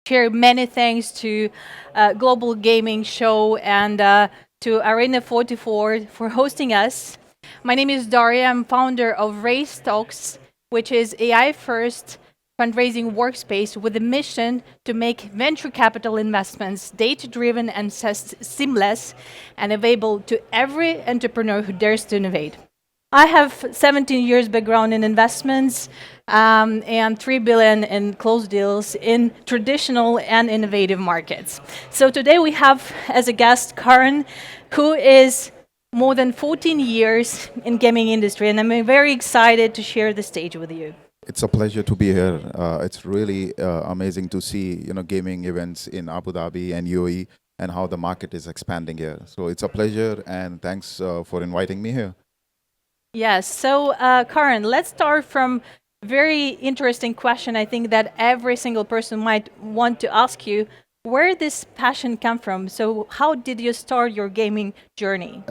share many thanks to Global Gaming Show and to Arena 44 for hosting us. My name is Dariia. I'm founder of Race Talks, which is AI first fundraising workspace with a mission to make venture capital investments data-driven and seamless and available to every entrepreneur who dares to innovate. I have 17 years background in investments and 3 billion in closed deals in traditional and innovative markets. So today we have as a guest Karn, who is more than 14 years in gaming industry, and I'm very excited to share the stage with you. It's a pleasure to be here. It's really amazing to see gaming events in Abu Dhabi and UAE and how the market is expanding here. So it's a pleasure, and thanks for inviting me here. Yes. So, Karn, let's start from very interesting question. I think that every single person might want to ask you where this passion come from. So, how did you start your gaming journey?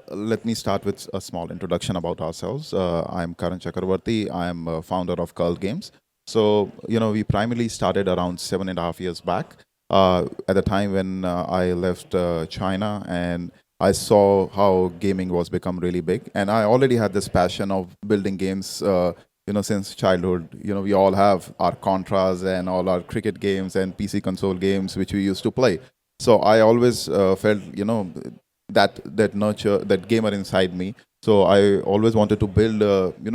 Let me start with a small introduction about ourselves. I'm Karn Chakerverty. I'm a founder of Kult Games. So, we primarily started around 7.5 years back. At the time when I left China, and I saw how gaming was become really big, and I already had this passion of building games. Since childhood, we all have our Contras and all our cricket games and PC console games which we used to play. So I always felt, that nurture, that gamer inside me. So I always wanted to build,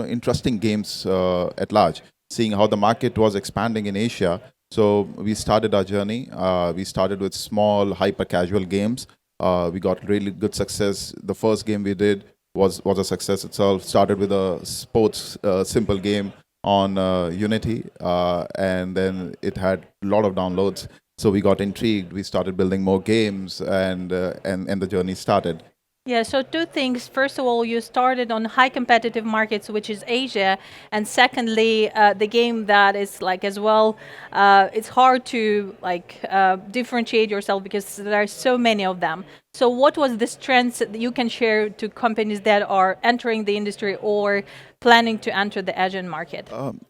interesting games at large. Seeing how the market was expanding in Asia, so we started our journey. We started with small, hyper casual games. We got really good success. The first game we did was a success itself. Started with a sports simple game on Unity, and then it had a lot of downloads. So we got intrigued. We started building more games, and the journey started. Yeah, so two things. First of all, you started on high competitive markets, which is Asia, and secondly, the game that is like as well. It's hard to differentiate yourself because there are so many of them. So, what was the strengths that you can share to companies that are entering the industry or planning to enter the Asian market?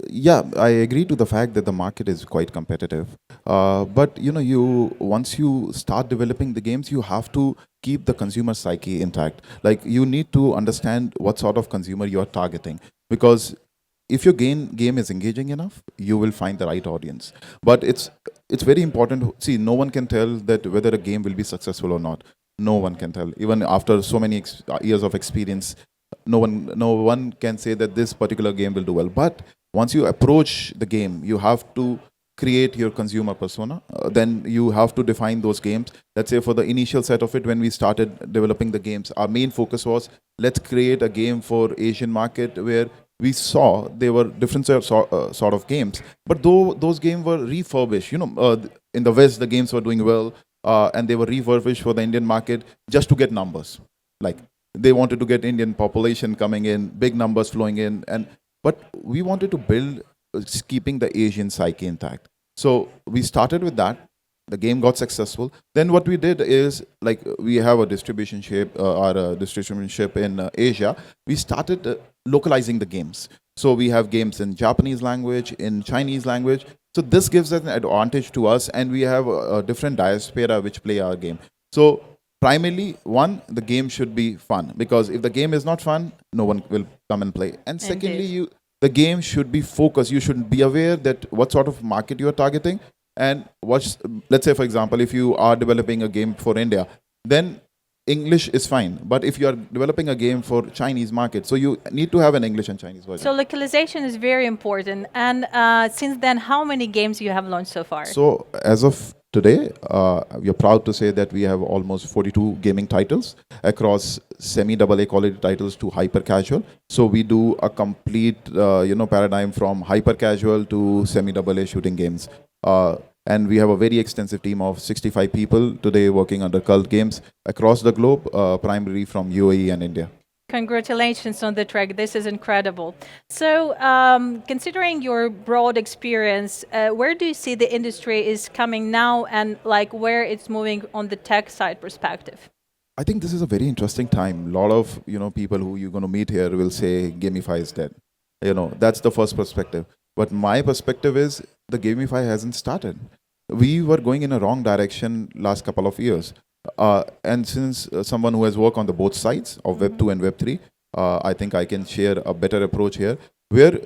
Yeah, I agree to the fact that the market is quite competitive. But you once you start developing the games, you have to keep the consumer psyche intact. Like you need to understand what sort of consumer you are targeting, because if your game is engaging enough, you will find the right audience. But it's very important. See, no one can tell that whether a game will be successful or not. No one can tell. Even after so many years of experience, no one can say that this particular game will do well. But once you approach the game, you have to create your consumer persona. Then you have to define those games. Let's say for the initial set of it, when we started developing the games, our main focus was, let's create a game for Asian market, where we saw there were different sort of games, but though those games were refurbished, in the West the games were doing well, and they were refurbished for the Indian market just to get numbers. Like they wanted to get Indian population coming in, big numbers flowing in, but we wanted to build keeping the Asian psyche intact. So we started with that. The game got successful. Then what we did is, like, we have a distributorship in Asia. We started localizing the games. So we have games in Japanese language, in Chinese language. So this gives an advantage to us, and we have a different diaspora which play our game. So primarily, one, the game should be fun, because if the game is not fun, no one will come and play. And secondly, the game should be focused. You should be aware that what sort of market you are targeting, and let's say, for example, if you are developing a game for India, then English is fine. But if you are developing a game for Chinese market, so you need to have an English and Chinese version. So localization is very important. And since then, how many games you have launched so far? So as of today, we are proud to say that we have almost 42 gaming titles across semi-AA quality titles to hyper casual. So we do a complete, paradigm from hyper casual to semi-AA shooting games. And we have a very extensive team of 65 people today working under Kult Games across the globe, primarily from UAE and India. Congratulations on the track. This is incredible. So, considering your broad experience, where do you see the industry is coming now, and like where it's moving on the tech side perspective? I think this is a very interesting time. A lot of people who you're going to meet here will say gamify is dead. That's the first perspective. But my perspective is the gamify hasn't started. we were going in a wrong direction last couple of years. And since someone who has worked on the both sides of Web 2 and Web 3, I think I can share a better approach here, where,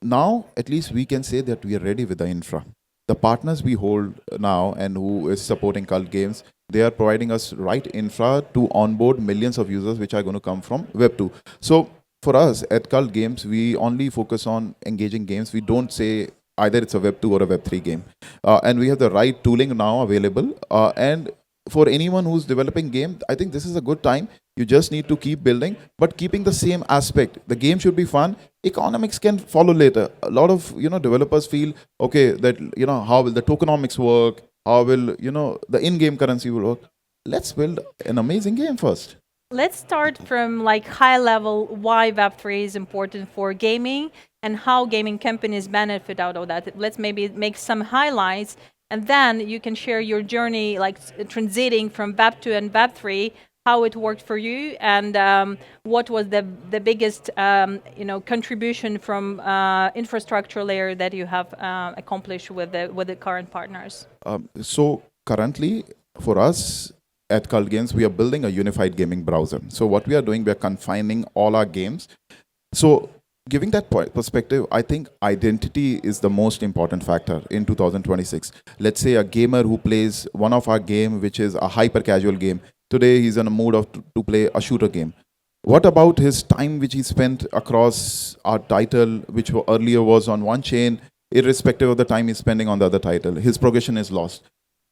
now at least we can say that we are ready with the infra. The partners we hold now and who is supporting Cult Games, they are providing us right infra to onboard millions of users which are going to come from Web 2. So for us at Cult Games, we only focus on engaging games. We don't say either it's a Web 2 or a Web 3 game. And we have the right tooling now available. And for anyone who's developing game, I think this is a good time. You just need to keep building, but keeping the same aspect. The game should be fun. Economics can follow later. A lot of developers feel okay that how will the tokenomics work? How will the in-game currency will work? Let's build an amazing game first. Let's start from like high level why Web3 is important for gaming and how gaming companies benefit out of that. Let's maybe make some highlights, and then you can share your journey, like transiting from Web 2 and Web 3, how it worked for you, and what was the biggest contribution from infrastructure layer that you have accomplished with the current partners. So currently, for us at Cult Games, we are building a unified gaming browser. So what we are doing, we are confining all our games. So giving that perspective, I think identity is the most important factor in 2026. Let's say a gamer who plays one of our game, which is a hyper casual game. Today he's in a mood to play a shooter game. What about his time which he spent across our title, which earlier was on one chain, irrespective of the time he's spending on the other title? His progression is lost.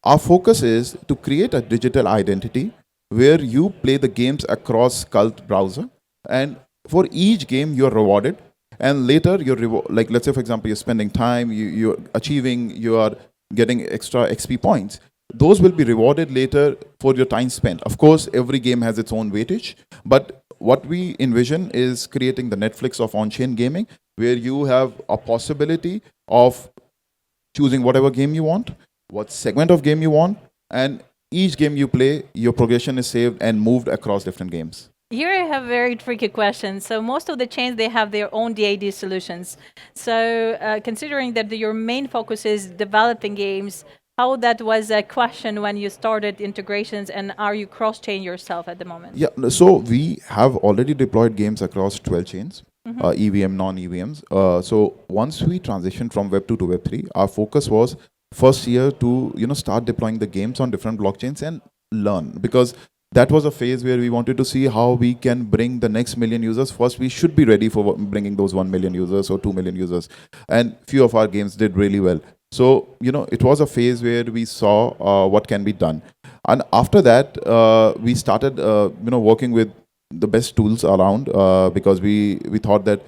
Our focus is to create a digital identity where you play the games across Cult browser, and for each game you're rewarded, and later you're like, let's say for example you're spending time, you're achieving, you are getting extra XP points. Those will be rewarded later for your time spent. Of course, every game has its own weightage, but what we envision is creating the Netflix of on-chain gaming, where you have a possibility of choosing whatever game you want, what segment of game you want, and each game you play, your progression is saved and moved across different games. Here I have a very tricky question. So most of the chains, they have their own DAD solutions. So considering that your main focus is developing games, how that was a question when you started integrations, and are you cross-chain yourself at the moment? Yeah, so we have already deployed games across 12 chains, EVM, non-EVMs. So once we transitioned from Web 2 to Web 3, our focus was first year to start deploying the games on different blockchains and learn, because that was a phase where we wanted to see how we can bring the next million users. First, we should be ready for bringing those 1 million users or 2 million users. And few of our games did really well. So, it was a phase where we saw what can be done. And after that, we started, working with the best tools around, because we thought that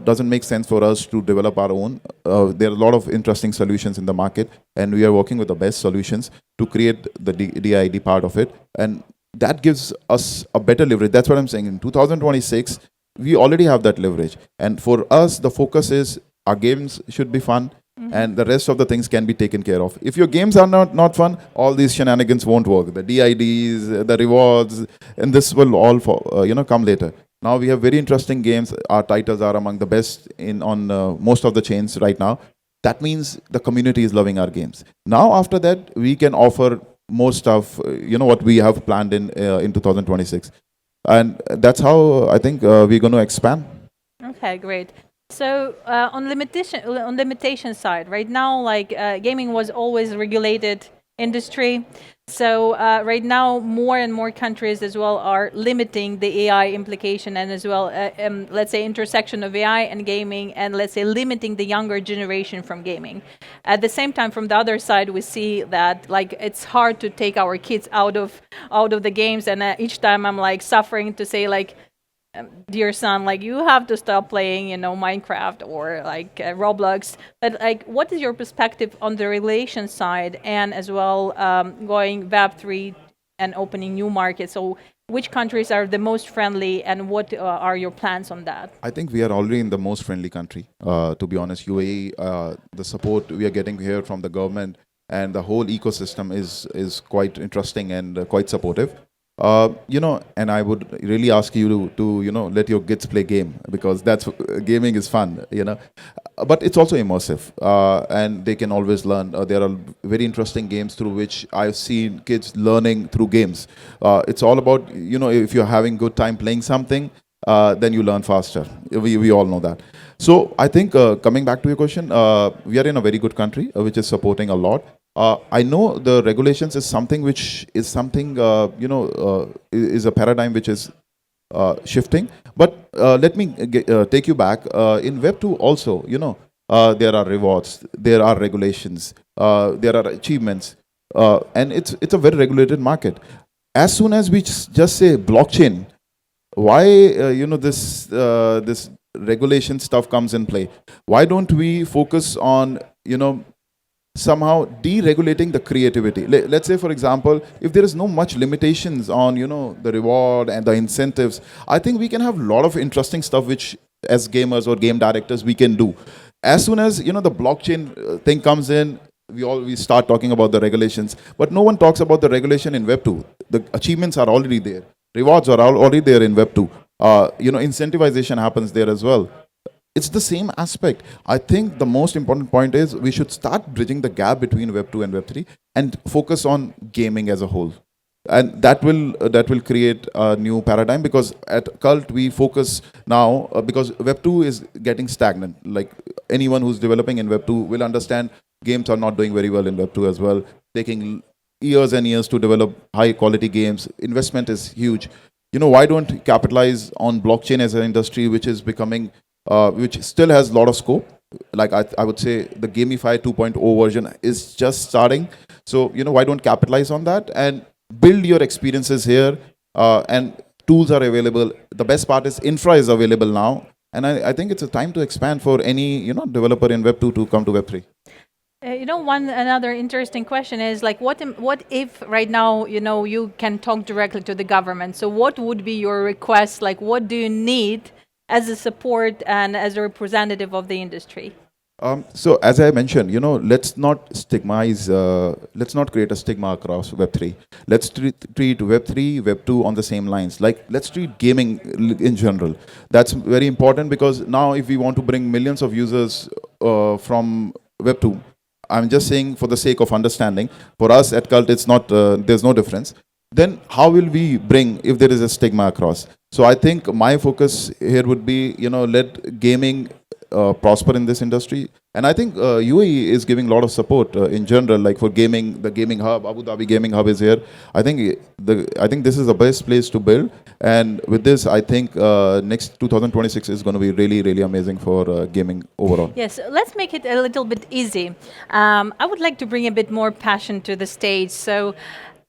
doesn't make sense for us to develop our own. There are a lot of interesting solutions in the market, and we are working with the best solutions to create the DID part of it. And that gives us a better leverage. That's what I'm saying. In 2026, we already have that leverage. And for us, the focus is our games should be fun, and the rest of the things can be taken care of. If your games are not fun, all these shenanigans won't work. The DIDs, the rewards, and this will all come later. Now we have very interesting games. Our titles are among the best on most of the chains right now. That means the community is loving our games. Now after that, we can offer more stuff, what we have planned in 2026. And that's how I think we're going to expand. Okay, great. So on limitation side, right now, like gaming was always regulated industry. So right now, more and more countries as well are limiting the AI implication, and as well, let's say, intersection of AI and gaming, and let's say limiting the younger generation from gaming. At the same time, from the other side, we see that like it's hard to take our kids out of the games, and each time I'm like suffering to say like, dear son, like you have to stop playing, Minecraft or like Roblox. But like, what is your perspective on the regulation side, and as well going Web3 and opening new markets? So which countries are the most friendly, and what are your plans on that? I think we are already in the most friendly country. To be honest, UAE, the support we are getting here from the government and the whole ecosystem is quite interesting and quite supportive. And I would really ask you to let your kids play game, because that's gaming is fun, but it's also immersive, and they can always learn. There are very interesting games through which I've seen kids learning through games. It's all about, if you're having good time playing something, then you learn faster. We all know that. So I think, coming back to your question, we are in a very good country, which is supporting a lot. I know the regulations is something which is something, is a paradigm which is shifting. But let me take you back. In Web 2 also, there are rewards, there are regulations, there are achievements, and it's a very regulated market. As soon as we just say blockchain, why this regulation stuff comes in play? Why don't we focus on somehow deregulating the creativity? Let's say, for example, if there is no much limitations on the reward and the incentives, I think we can have a lot of interesting stuff which, as gamers or game directors, we can do. As soon as the blockchain thing comes in, we start talking about the regulations, but no one talks about the regulation in Web 2. The achievements are already there, rewards are already there in Web 2. Incentivization happens there as well. It's the same aspect. I think the most important point is we should start bridging the gap between Web 2 and Web 3 and focus on gaming as a whole. And that will create a new paradigm, because at Cult we focus now, because Web 2 is getting stagnant. Like, anyone who's developing in Web 2 will understand games are not doing very well in Web 2 as well, taking years and years to develop high quality games. Investment is huge. Why don't capitalize on blockchain as an industry which is becoming, which still has a lot of scope? Like, I would say the Gamify 2.0 version is just starting. So, why don't capitalize on that and build your experiences here? And tools are available. The best part is infra is available now. And I think it's a time to expand for any, developer in Web 2 to come to Web 3. One another interesting question is like, what if right now you can talk directly to the government? So what would be your request? Like, what do you need as a support and as a representative of the industry? So as I mentioned, let's not stigmatize, let's not create a stigma across Web3. Let's treat Web3, Web2 on the same lines. Like, let's treat gaming in general. That's very important, because now if we want to bring millions of users from Web2, I'm just saying for the sake of understanding, for us at Cult, it's not, there's no difference. Then how will we bring if there is a stigma across? So I think my focus here would be, let gaming prosper in this industry. And I think UAE is giving a lot of support in general, like for gaming, the gaming hub, Abu Dhabi gaming hub is here. I think this is the best place to build. And with this, I think next 2026 is going to be really, really amazing for gaming overall. Yes, let's make it a little bit easy. I would like to bring a bit more passion to the stage. So,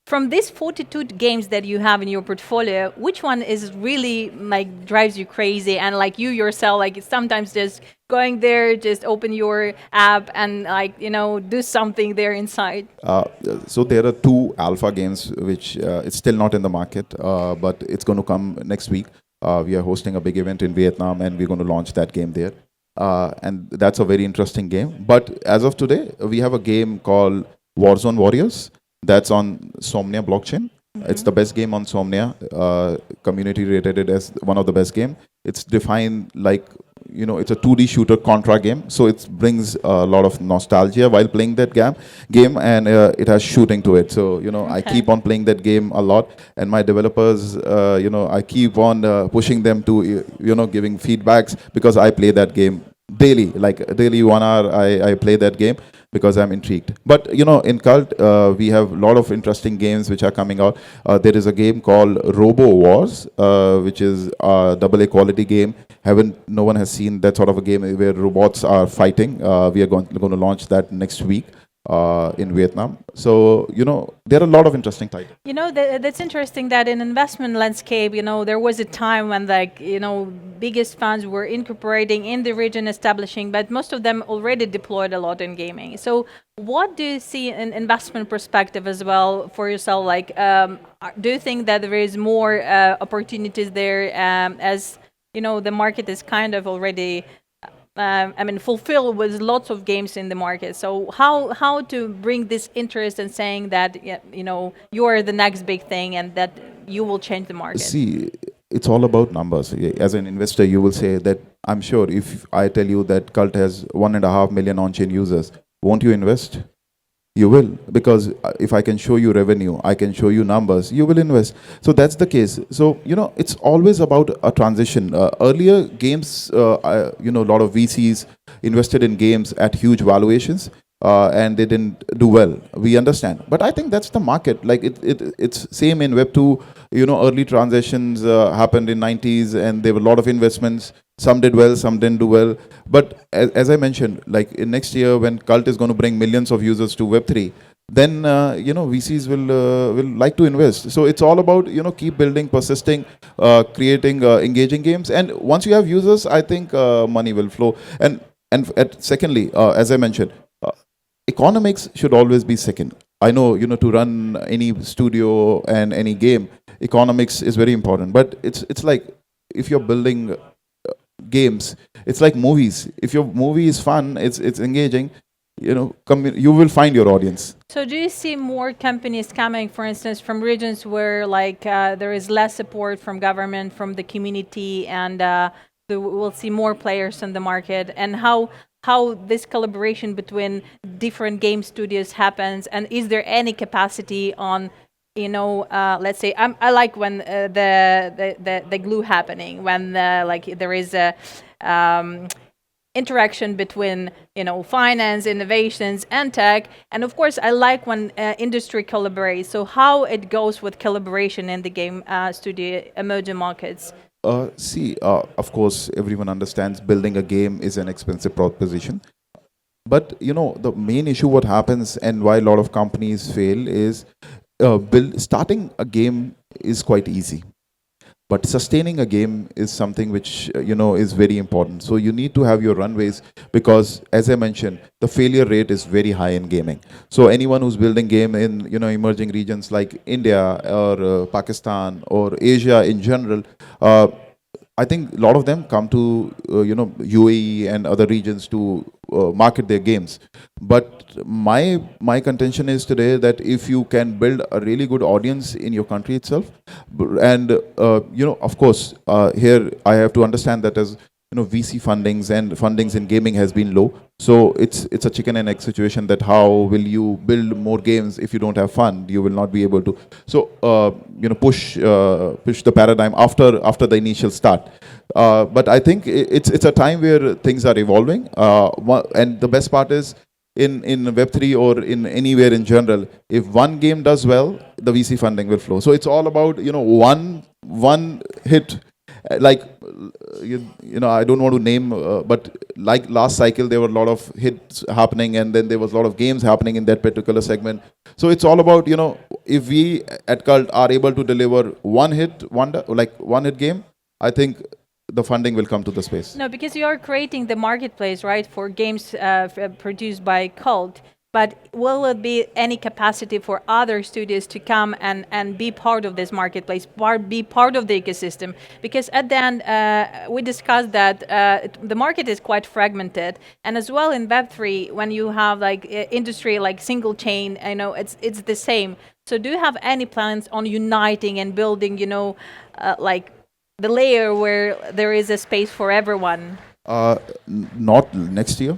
from these 42 games that you have in your portfolio, which one is really like drives you crazy, and like you yourself, like sometimes just going there, just open your app and like do something there inside? So there are two alpha games which it's still not in the market, but it's going to come next week. We are hosting a big event in Vietnam, and we're going to launch that game there. And that's a very interesting game. But as of today, we have a game called Warzone Warriors. That's on Somnia blockchain. Mm-hmm. It's the best game on Somnia. Community rated it as one of the best game. It's defined like, it's a 2D shooter contra game. So it brings a lot of nostalgia while playing that game, and it has shooting to it. So, I keep on playing that game a lot. And my developers, I keep on pushing them to, giving feedbacks, because I play that game daily, like daily 1 hour, I play that game, because I'm intrigued. But in Cult, we have a lot of interesting games which are coming out. There is a game called Robo Wars, which is a AA quality game. No one has seen that sort of a game where robots are fighting. We are going to launch that next week in Vietnam. So, there are a lot of interesting titles. That's interesting that in investment landscape, there was a time when biggest funds were incorporating in the region, establishing, but most of them already deployed a lot in gaming. So what do you see in investment perspective as well for yourself? Like, do you think that there is more opportunities there as, the market is kind of already fulfilled with lots of games in the market. So how to bring this interest and saying that you are the next big thing, and that you will change the market? See, it's all about numbers. As an investor, you will say that I'm sure if I tell you that Cult has 1.5 million on-chain users, won't you invest? You will, because if I can show you revenue, I can show you numbers, you will invest. So that's the case. So, it's always about a transition. Earlier, games, a lot of VCs invested in games at huge valuations. And they didn't do well. We understand, but I think that's the market. Like it's same in Web 2. Early transitions happened in 90s, and there were a lot of investments. Some did well, some didn't do well. But as I mentioned, like in next year, when Cult is going to bring millions of users to Web 3, then VCs will like to invest. So it's all about keep building, persisting, creating engaging games, and once you have users, I think money will flow. Secondly, as I mentioned, economics should always be second. I know, to run any studio and any game, economics is very important. But it's like if you're building games, it's like movies. If your movie is fun, it's engaging, you will find your audience. So do you see more companies coming, for instance, from regions where there is less support from government, from the community, and we'll see more players in the market, and how this collaboration between different game studios happens, and is there any capacity on, let's say, I like when the glue happening, when there is a interaction between finance, innovations, and tech, and of course I like when industry collaborates. So how it goes with collaboration in the game studio emerging markets? Of course, everyone understands building a game is an expensive proposition. But the main issue, what happens and why a lot of companies fail is starting a game is quite easy, but sustaining a game is something which is very important. So you need to have your runways, because as I mentioned, the failure rate is very high in gaming. So anyone who's building game in emerging regions like India or Pakistan or Asia in general, I think a lot of them come to UAE and other regions to market their games. But my contention is today that if you can build a really good audience in your country itself, and of course, here I have to understand that as VC fundings in gaming has been low. So it's a chicken and egg situation, that how will you build more games if you don't have fund? You will not be able to. So push the paradigm after the initial start. But I think it's a time where things are evolving. And the best part is, in Web3 or in anywhere in general, if one game does well, the VC funding will flow. So it's all about one hit. Like I don't want to name, but like last cycle, there were a lot of hits happening, and then there was a lot of games happening in that particular segment. So it's all about if we at Cult are able to deliver one hit game, I think the funding will come to the space. No, because you are creating the marketplace, right, for games produced by Kult. But will it be any capacity for other studios to come and be part of this marketplace, be part of the ecosystem? Because at the end, we discussed that the market is quite fragmented. And as well in Web3, when you have industry like single chain, it's the same. So do you have any plans on uniting and building, the layer where there is a space for everyone? Not next year,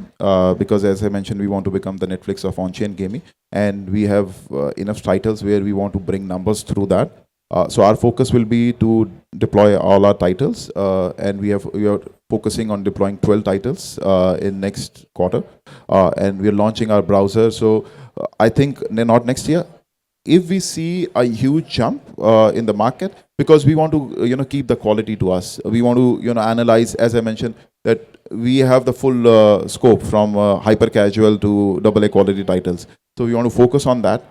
because as I mentioned, we want to become the Netflix of on-chain gaming, and we have enough titles where we want to bring numbers through that. So our focus will be to deploy all our titles, and we are focusing on deploying 12 titles in next quarter, and we are launching our browser. So I think not next year. If we see a huge jump in the market, because we want to keep the quality to us, we want to analyze, as I mentioned, that we have the full scope from hyper casual to AA quality titles. So we want to focus on that.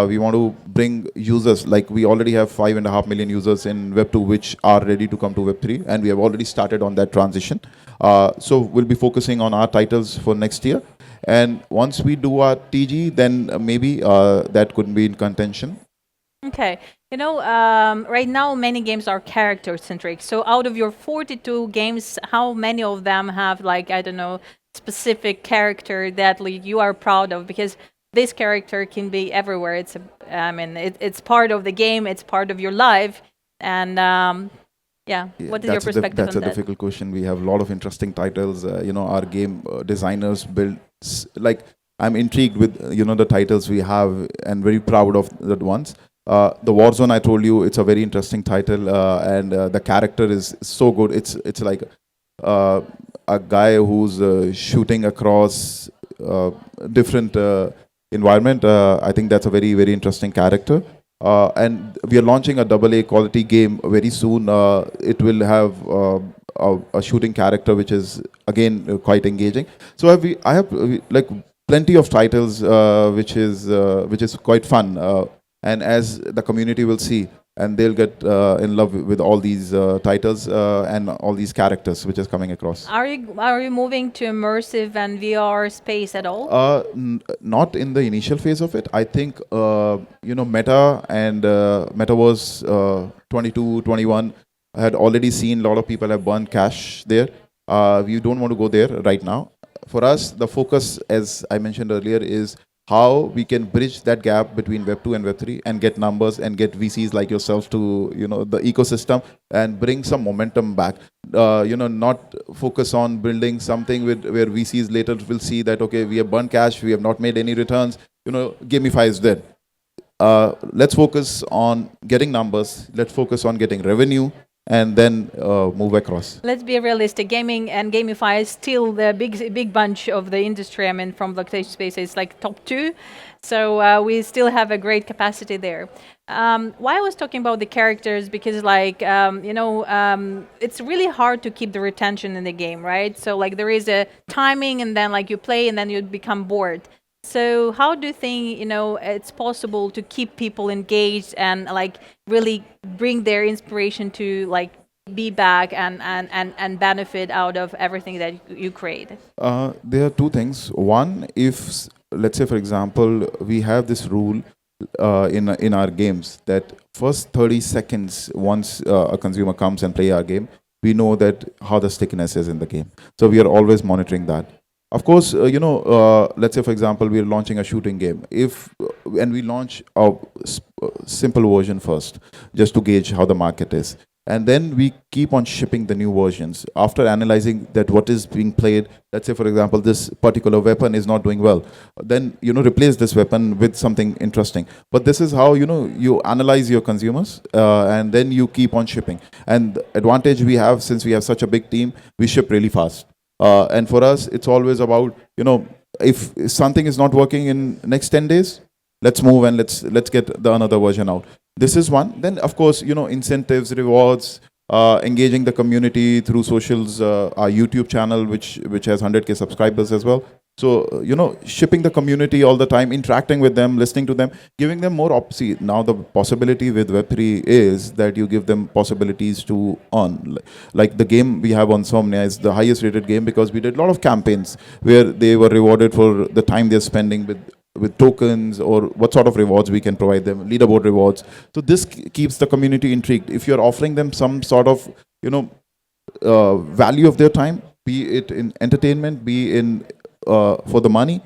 We want to bring users, like we already have 5.5 million users in Web 2 which are ready to come to Web 3, and we have already started on that transition. So we'll be focusing on our titles for next year. And once we do our TG, then maybe that could be in contention. Okay. Right now many games are character-centric. So out of your 42 games, how many of them have, specific character that you are proud of? Because this character can be everywhere. I mean, it's part of the game. It's part of your life. And yeah, Yeah, what is your perspective that's on a that? difficult question. We have a lot of interesting titles. Our game designers build like I'm intrigued with the titles we have and very proud of that ones. The Warzone, I told you, it's a very interesting title, and the character is so good. It's like uh, a guy who's shooting across different environment. I think that's a very very interesting character. And we are launching a double A quality game very soon. It will have a shooting character, which is again quite engaging. So I have like plenty of titles, which is quite fun. And as the community will see, and they'll get in love with all these titles and all these characters which is coming across. Are you moving to immersive and VR space at all? Not in the initial phase of it. I think Meta and Metaverse 22, 21 had already seen a lot of people have burned cash there. We don't want to go there right now. For us, the focus, as I mentioned earlier, is how we can bridge that gap between Web 2 and Web 3 and get numbers and get VCs like yourself to the ecosystem and bring some momentum back. Not focus on building something where VCs later will see that okay, we have burned cash, we have not made any returns. Gamify is dead. Let's focus on getting numbers. Let's focus on getting revenue, and then move across. Let's be realistic. Gaming and gamify is still the big bunch of the industry. I mean, from blockchain space, it's like top 2. So we still have a great capacity there. Why I was talking about the characters, because it's really hard to keep the retention in the game, right? So like there is a timing, and then like you play and then you become bored. So how do you think it's possible to keep people engaged and like really bring their inspiration to like be back and benefit out of everything that you create? There are two things. One, if let's say for example we have this rule in our games that first 30 seconds once a consumer comes and play our game, we know that how the stickiness is in the game. So we are always monitoring that. Of course, let's say for example we are launching a shooting game. And we launch a simple version first, just to gauge how the market is, and then we keep on shipping the new versions after analyzing that what is being played. Let's say for example this particular weapon is not doing well, then replace this weapon with something interesting. But this is how you analyze your consumers, and then you keep on shipping. And the advantage we have, since we have such a big team, we ship really fast. And for us, it's always about, if something is not working in next 10 days, let's move and let's get the another version out. This is one. Then, of course, incentives, rewards, engaging the community through socials, our YouTube channel, which has 100K subscribers as well. So, shipping the community all the time, interacting with them, listening to them, giving them more See, now the possibility with Web3 is that you give them possibilities to earn. Like the game we have on Somnia is the highest rated game because we did a lot of campaigns where they were rewarded for the time they're spending with tokens, or what sort of rewards we can provide them, leaderboard rewards. So this keeps the community intrigued. If you're offering them some sort of, value of their time, be it in entertainment, be in for the money,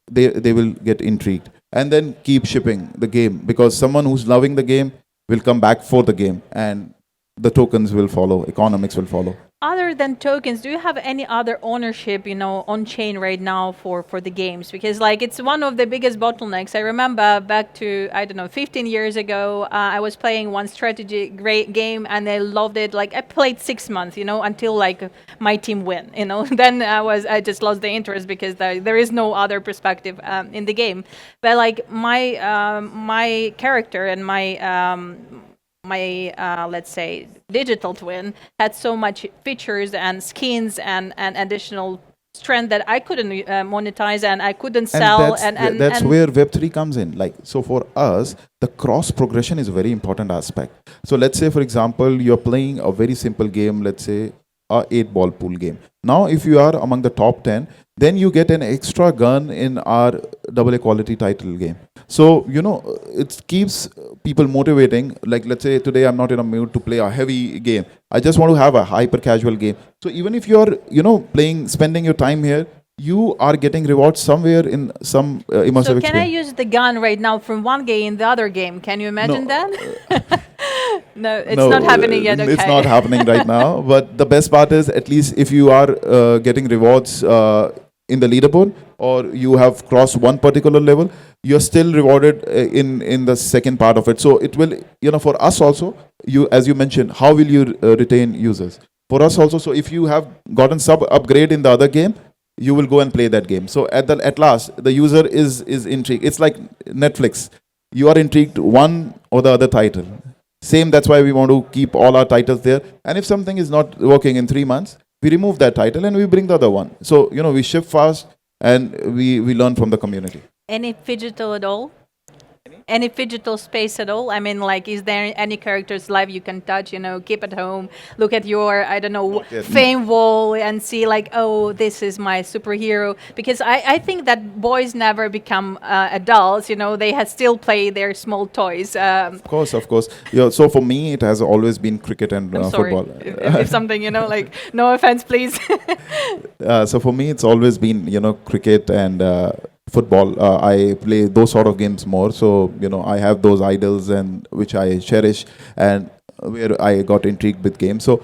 they will get intrigued and then keep shipping the game, because someone who's loving the game will come back for the game, and the tokens will follow, economics will follow. Other than tokens, do you have any other ownership, on chain right now for the games? Because like it's one of the biggest bottlenecks. I remember back to 15 years ago, I was playing one strategy great game and I loved it. Like I played 6 months, until like my team win. Then I just lost the interest because there is no other perspective in the game. But like my character and my let's say digital twin had so much features and skins and additional strength that I couldn't monetize and I couldn't sell, and that's where Web3 comes in. Like, so for us, the cross progression is a very important aspect. So let's say for example you're playing a very simple game, let's say a 8-ball pool game. Now if you are among the top 10, then you get an extra gun in our AA quality title game. So, it keeps people motivating. Like, let's say today I'm not in a mood to play a heavy game. I just want to have a hyper casual game. So even if you're, spending your time here, you are getting rewards somewhere in some immersive So can I experience. use the gun right now from one game in the other game? Can you imagine No, that? No, it's no, not happening yet. it's Okay. not happening right now. But the best part is, at least if you are getting rewards in the leaderboard, or you have crossed one particular level, you're still rewarded in the second part of it. So it will, for us also, you, as you mentioned, how will you retain users? For us also, so if you have gotten sub upgrade in the other game, you will go and play that game. So at last, the user is intrigued. It's like Netflix. You are intrigued one or the other title. Same, that's why we want to keep all our titles there. And if something is not working in 3 months, we remove that title and we bring the other one. So, we shift fast and we learn from the community. Any phygital at all? Any phygital space at all? I mean, like, is there any character's life you can touch, keep at home, look at your, I don't know, yet. fame wall and see, like, oh, this is my superhero? Because I think that boys never become adults, they still play their small toys. Of course. Yeah, so for me, it has always been cricket and I'm sorry football. if something, like, no offense, please. So for me, it's always been, cricket and football. I play those sort of games more. So, I have those idols and which I cherish, and where I got intrigued with games. So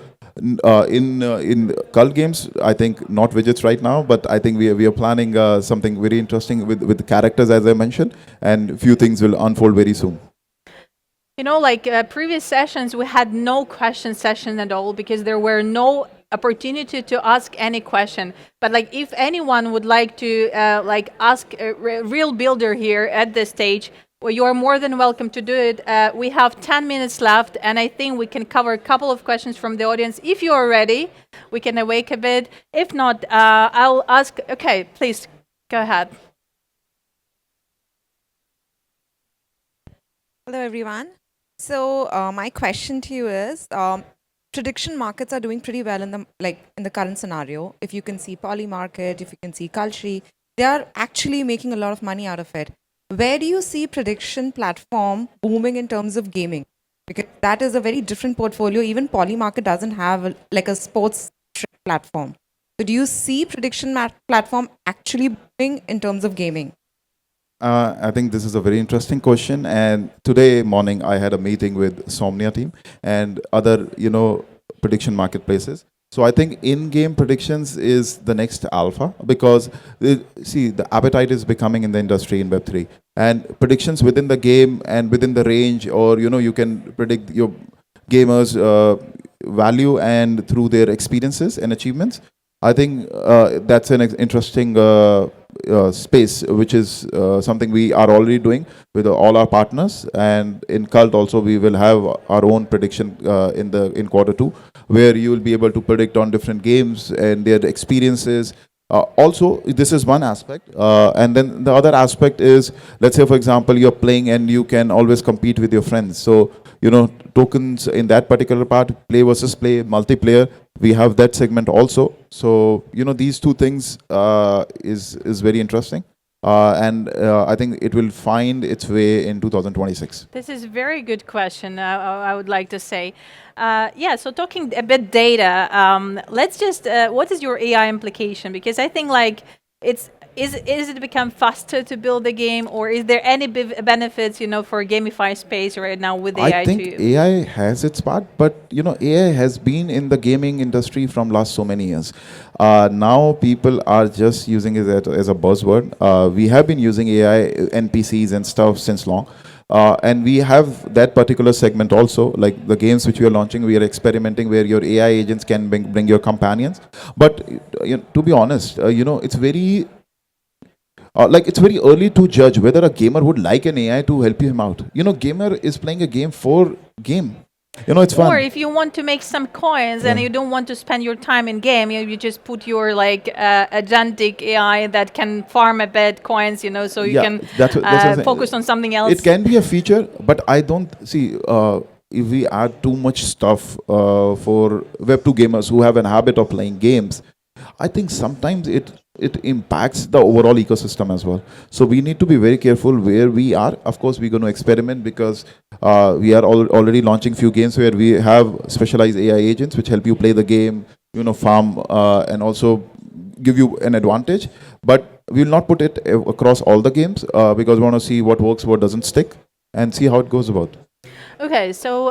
in cult games, I think not widgets right now, but I think we are planning something very interesting with the characters, as I mentioned, and few things will unfold very soon. Like previous sessions, we had no question session at all because there were no opportunity to ask any question. But like, if anyone would like to ask a real builder here at this stage, well, you are more than welcome to do it. We have 10 minutes left, and I think we can cover a couple of questions from the audience. If you are ready, we can awake a bit. If not, I'll ask. Okay, please go ahead. Hello, everyone. So my question to you is, prediction markets are doing pretty well in the current scenario. If you can see Poly Market, if you can see Culture, they are actually making a lot of money out of it. Where do you see prediction platform booming in terms of gaming? Because that is a very different portfolio. Even Poly Market doesn't have like a sports platform. So do you see prediction platform actually booming in terms of gaming? I think this is a very interesting question. And today morning, I had a meeting with Somnia team and other, prediction marketplaces. So I think in-game predictions is the next alpha, because the appetite is becoming in the industry in Web3, and predictions within the game and within the range, or you can predict your gamers' value and through their experiences and achievements. I think that's an interesting space, which is something we are already doing with all our partners. And in Cult also, we will have our own prediction in quarter 2, where you will be able to predict on different games and their experiences. Also, this is one aspect. And then the other aspect is, let's say, for example, you're playing and you can always compete with your friends. So, tokens in that particular part, play versus play, multiplayer, we have that segment also. So, these two things is very interesting. And I think it will find its way in 2026. This is a very good question, I would like to say. So talking a bit data, let's just, what is your AI implication? Because I think like is it become faster to build a game, or is there any benefits, for gamify space right now with AI? I think AI has its part, but AI has been in the gaming industry from last so many years. Now people are just using it as a buzzword. We have been using AI NPCs and stuff since long. And we have that particular segment also, like the games which we are launching, we are experimenting where your AI agents can bring your companions. But to be honest, it's very it's very early to judge whether a gamer would like an AI to help him out. Gamer is playing a game for game. It's fun. Or if you want to make some coins and you don't want to spend your time in game, you just put your agentic AI that can farm a bit coins, so you can focus on something else. It can be a feature, but I don't see if we add too much stuff for Web2 gamers who have an habit of playing games. I think sometimes it impacts the overall ecosystem as well. So we need to be very careful where we are. Of course, we're going to experiment, because we are already launching few games where we have specialized AI agents which help you play the game, farm, and also give you an advantage, but we will not put it across all the games because we want to see what works, what doesn't stick, and see how it goes about. Okay, so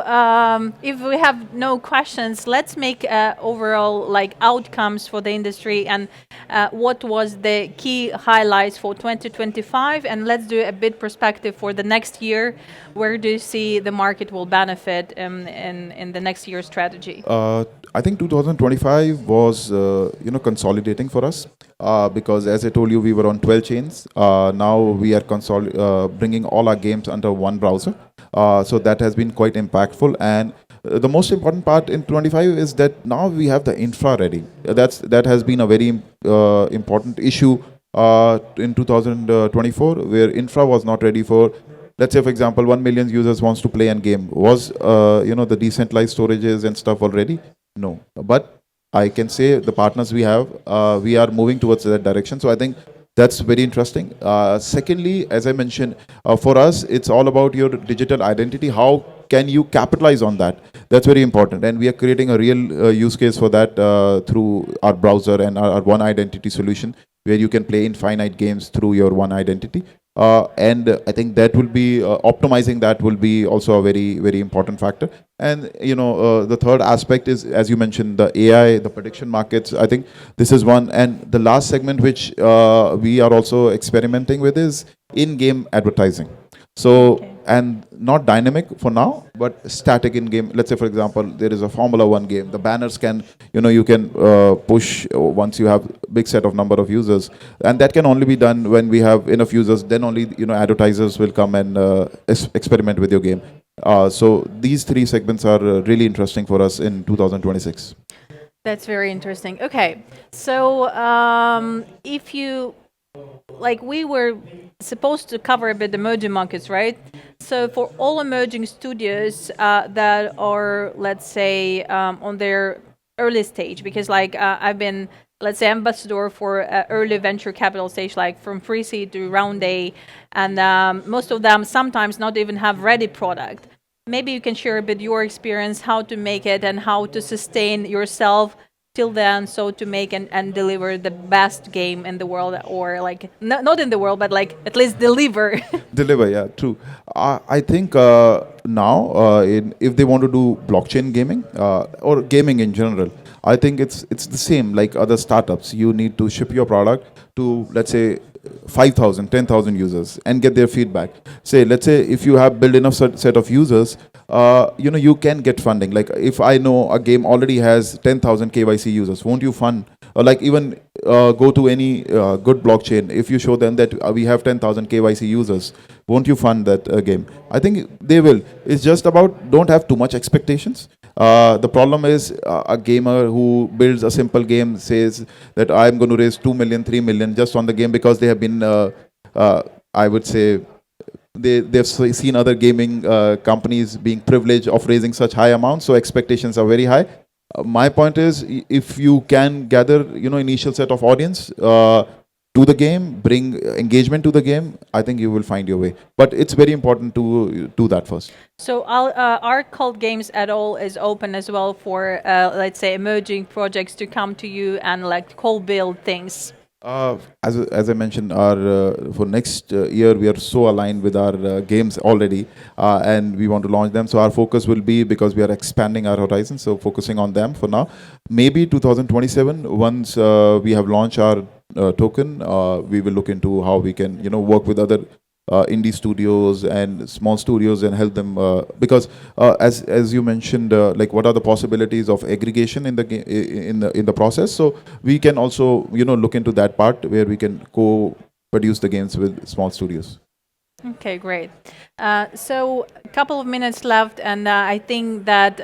if we have no questions, let's make overall like outcomes for the industry and what was the key highlights for 2025, and let's do a bit perspective for the next year. Where do you see the market will benefit in the next year's strategy? I think 2025 was consolidating for us because as I told you, we were on 12 chains. Now we are bringing all our games under one browser. So that has been quite impactful. And the most important part in 25 is that now we have the infra ready. That has been a very important issue in 2024, where infra was not ready for. Let's say, for example, 1 million users wants to play a game. Was the decentralized storages and stuff already? No. But I can say the partners we have, we are moving towards that direction. So I think that's very interesting. Secondly, as I mentioned, for us, it's all about your digital identity. How can you capitalize on that? That's very important. And we are creating a real use case for that through our browser and our one identity solution, where you can play infinite games through your one identity. And I think that will be optimizing that will be also a very, very important factor. And the third aspect is, as you mentioned, the AI, the prediction markets. I think this is one. And the last segment which we are also experimenting with is in-game advertising. So, and not dynamic for now, but static in-game. Let's say, for example, there is a Formula One game. The banners can, you can push once you have big set of number of users, and that can only be done when we have enough users. Then only, advertisers will come and experiment with your game. So these three segments are really interesting for us in 2026. That's very interesting. Okay, so if you we were supposed to cover a bit emerging markets, right? So for all emerging studios that are, let's say, on their early stage, because I've been, let's say, ambassador for early venture capital stage, like from pre-seed to round A, and most of them sometimes not even have ready product. Maybe you can share a bit your experience, how to make it and how to sustain yourself till then, so to make and deliver the best game in the world, or not in the world, but at least deliver. Deliver, yeah, true. I think now, if they want to do blockchain gaming or gaming in general, I think it's the same like other startups. You need to ship your product to, let's say, 5,000, 10,000 users and get their feedback. Say, let's say if you have built enough set of users, you can get funding. Like if I know a game already has 10,000 KYC users, won't you fund? Or even go to any good blockchain. If you show them that we have 10,000 KYC users, won't you fund that game? I think they will. It's just about don't have too much expectations. The problem is a gamer who builds a simple game says that I'm going to raise 2 million, 3 million just on the game because they have been, I would say, they've seen other gaming companies being privileged of raising such high amounts, so expectations are very high. My point is, if you can gather, initial set of audience to the game, bring engagement to the game, I think you will find your way. But it's very important to do that first. So our Kult Games at all is open as well for, let's say, emerging projects to come to you and co-build things. As I mentioned, for next year we are so aligned with our games already, and we want to launch them. So our focus will be, because we are expanding our horizons, so focusing on them for now. Maybe 2027, once we have launched our token, we will look into how we can work with other indie studios and small studios and help them because as you mentioned, what are the possibilities of aggregation in the process. So we can also look into that part where we can co-produce the games with small studios. Okay, great. So a couple of minutes left, and I think that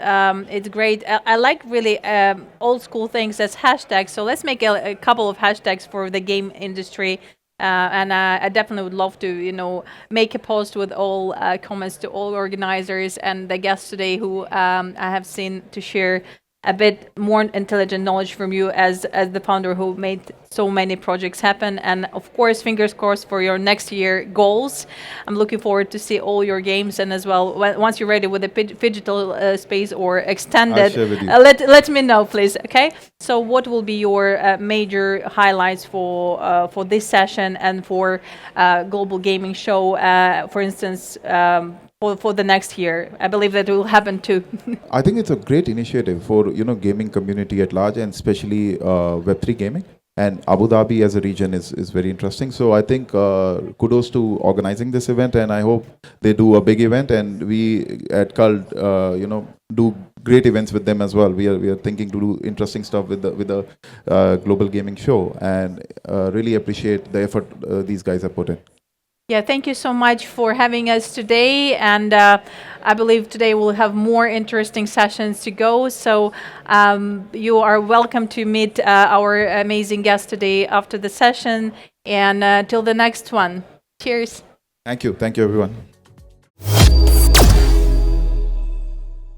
it's great. I like really old school things as hashtags. So let's make a couple of hashtags for the game industry. And I definitely would love to, make a post with all comments to all organizers and the guests today who I have seen to share a bit more intelligent knowledge from you as the founder who made so many projects happen. And of course, fingers crossed for your next year goals. I'm looking forward to see all your games, and as well, once you're ready with the digital space or extended, I'll share with you. let me know, please. Okay. So, what will be your major highlights for this session and for Global Gaming Show, for instance, for the next year? I believe that will happen too. I think it's a great initiative for gaming community at large, and especially Web3 gaming. And Abu Dhabi as a region is very interesting. So I think kudos to organizing this event, and I hope they do a big event, and we at Kult do great events with them as well. We are thinking to do interesting stuff with the global gaming show, and really appreciate the effort these guys have put in. Yeah, thank you so much for having us today, and I believe today we'll have more interesting sessions to go, so you are welcome to meet our amazing guest today after the session, and till the next one. Cheers. Thank you everyone.